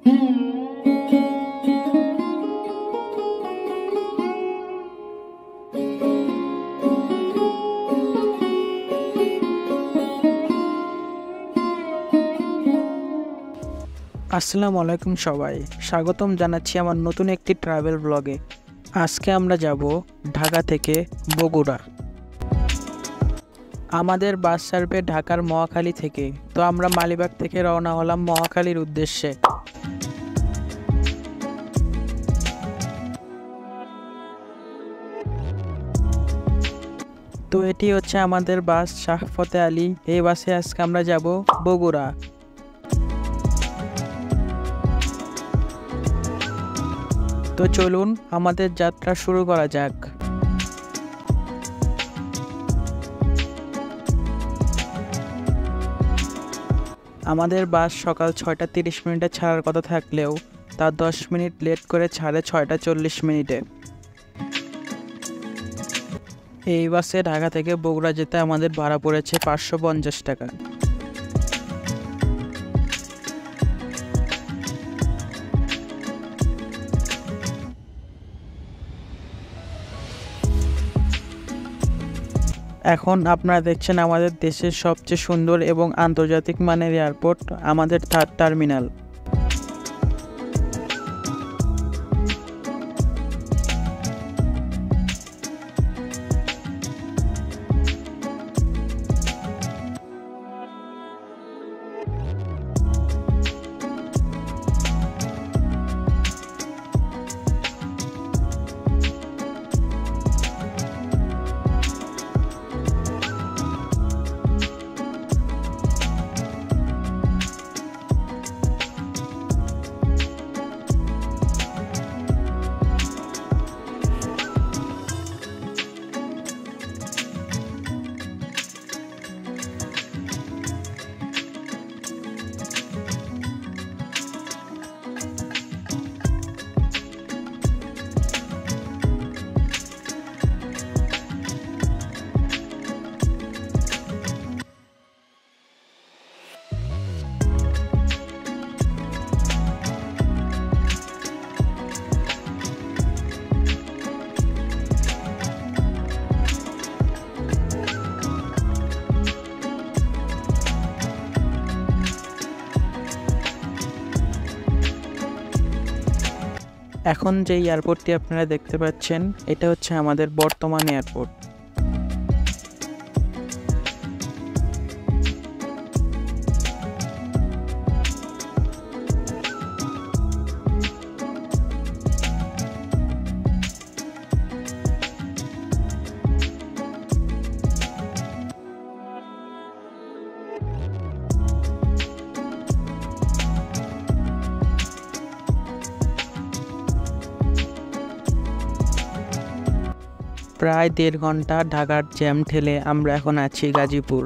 আসসালামু আলাইকুম সবাই, স্বাগতম জানাচ্ছি আমার নতুন একটি ট্রাভেল ব্লগে। আজকে আমরা যাব ঢাকা থেকে বগুড়া। আমাদের বাস ছাড়বে ঢাকার মহাখালী থেকে, তো আমরা মালিবাগ থেকে রওনা হলাম মহাখালীর উদ্দেশ্যে। তো এটি হচ্ছে আমাদের বাস শাহ ফতে আলী। এই বাসে আজকে আমরা যাব বগুড়া। তো চলুন আমাদের যাত্রা শুরু করা যাক। আমাদের বাস সকাল 6টা 30 মিনিটে ছাড়ার কথা থাকলেও তা 10 মিনিট লেট করে ছাড়ে 6টা 40 মিনিটে। এই বাসে ঢাকা থেকে বগুড়া যেতে আমাদের ভাড়া পড়েছে 550 টাকা। এখন আপনারা দেখছেন আমাদের দেশের সবচেয়ে সুন্দর এবং আন্তর্জাতিক মানের এয়ারপোর্ট, আমাদের থার্ড টার্মিনাল। এখন যে এয়ারপোর্টটি আপনারা দেখতে পাচ্ছেন, এটা হচ্ছে আমাদের বর্তমান এয়ারপোর্ট। প্রায় 1.5 ঘন্টা ঢাকার জ্যাম ঠেলে আমরা এখন আছি গাজীপুর।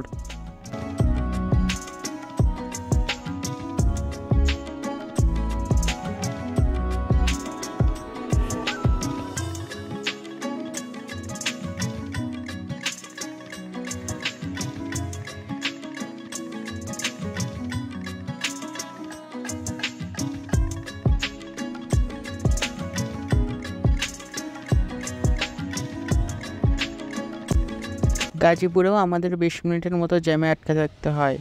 গাজীপুরেও আমাদের 20 মিনিটের মতো জ্যামে আটকে থাকতে হয়।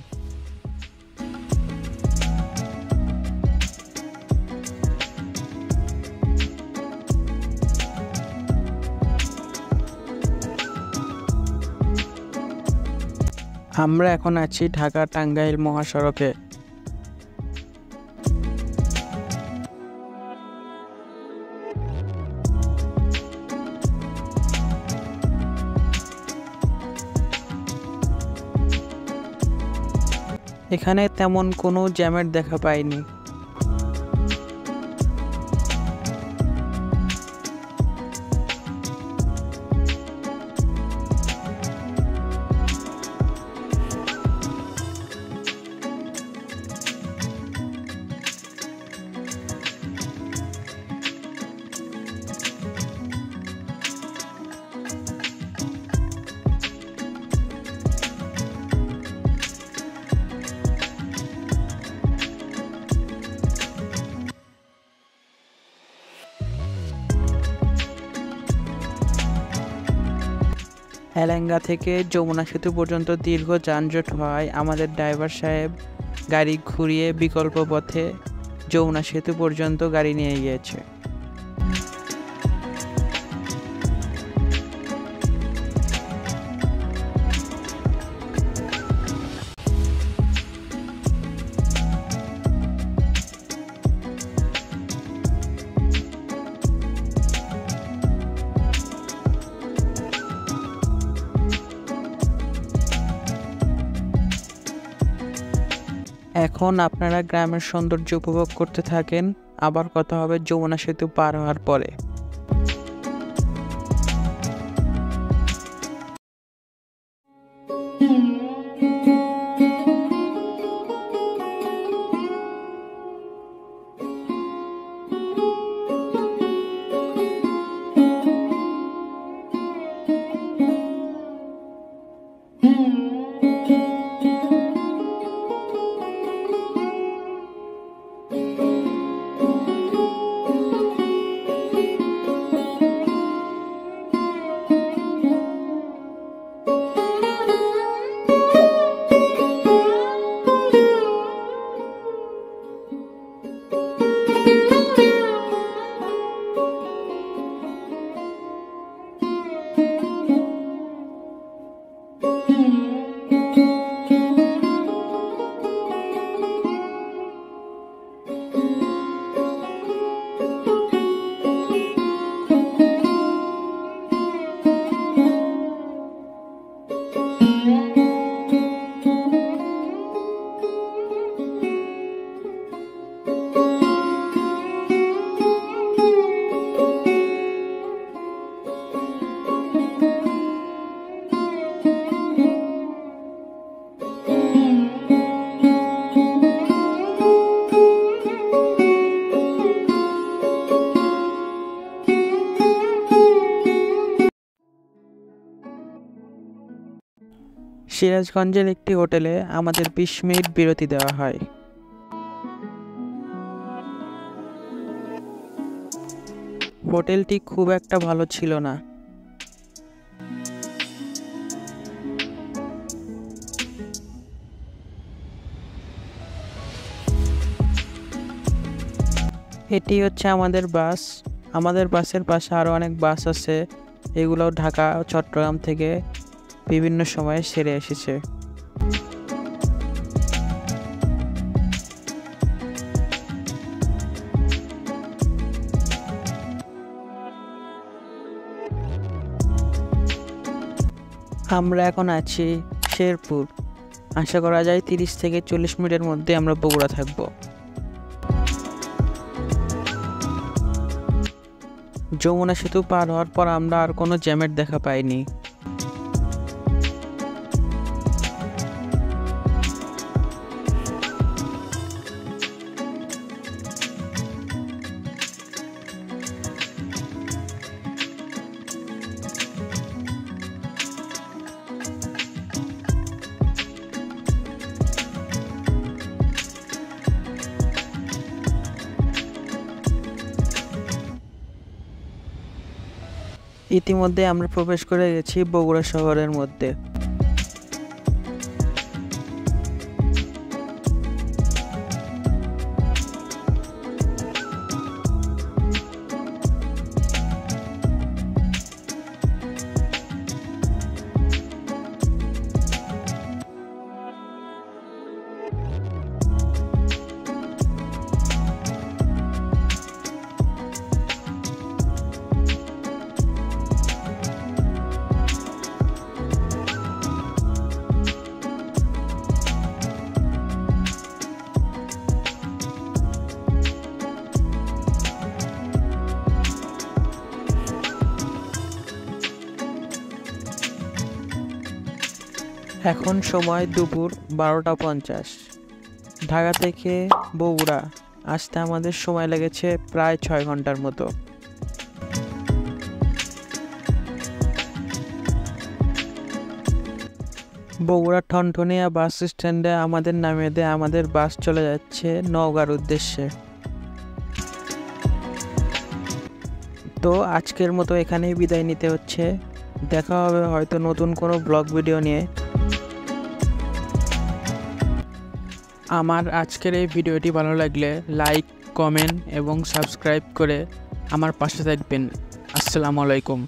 আমরা এখন আছি ঢাকা টাঙ্গাইল মহাসড়কে। এখানে তেমন কোনো জ্যামের দেখা পাইনি। এলেঙ্গা থেকে যমুনা সেতু পর্যন্ত দীর্ঘ যানজট হওয়ায় আমাদের ড্রাইভার সাহেব গাড়ি ঘুরিয়ে বিকল্প পথে যমুনা সেতু পর্যন্ত গাড়ি নিয়ে গিয়েছে। এখন আপনারা গ্রামের সৌন্দর্য উপভোগ করতে থাকেন, আবার কথা হবে যমুনা সেতু পার হওয়ার পরে। সিরাজগঞ্জের একটি হোটেলে আমাদের 20 মিনিট বিরতি দেওয়া হয়। হোটেলটি খুব একটা ভালো ছিল না। এটি হচ্ছে আমাদের বাস। আমাদের বাসের পাশে আরও অনেক বাস আছে, এগুলো ঢাকা ও চট্টগ্রাম থেকে বিভিন্ন সময়ে সেরে এসেছে। আমরা এখন আছি শেরপুর। আশা করা যায় 30 থেকে 40 মিনিটের মধ্যে আমরা বগুড়া থাকব। যমুনা সেতু পার হওয়ার পর আমরা আর কোনো জ্যামের দেখা পাইনি। ইতিমধ্যে আমরা প্রবেশ করে গেছি বগুড়া শহরের মধ্যে। এখন সময় দুপুর 12টা 50। ঢাকা থেকে বগুড়া আসতে আমাদের সময় লেগেছে প্রায় 6 ঘন্টার মতো। বগুড়া ঠনঠনিয়া বাস স্ট্যান্ডে আমাদের নামিয়ে দিয়ে আমাদের বাস চলে যাচ্ছে নওগাঁর উদ্দেশ্যে। তো আজকের মতো এখানেই বিদায় নিতে হচ্ছে। দেখা হবে হয়তো নতুন কোনো ব্লগ ভিডিও নিয়ে। আমার আজকের এই ভিডিওটি ভালো লাগলে লাইক, কমেন্ট এবং সাবস্ক্রাইব করে আমার পাশে থাকবেন। আসসালামু আলাইকুম।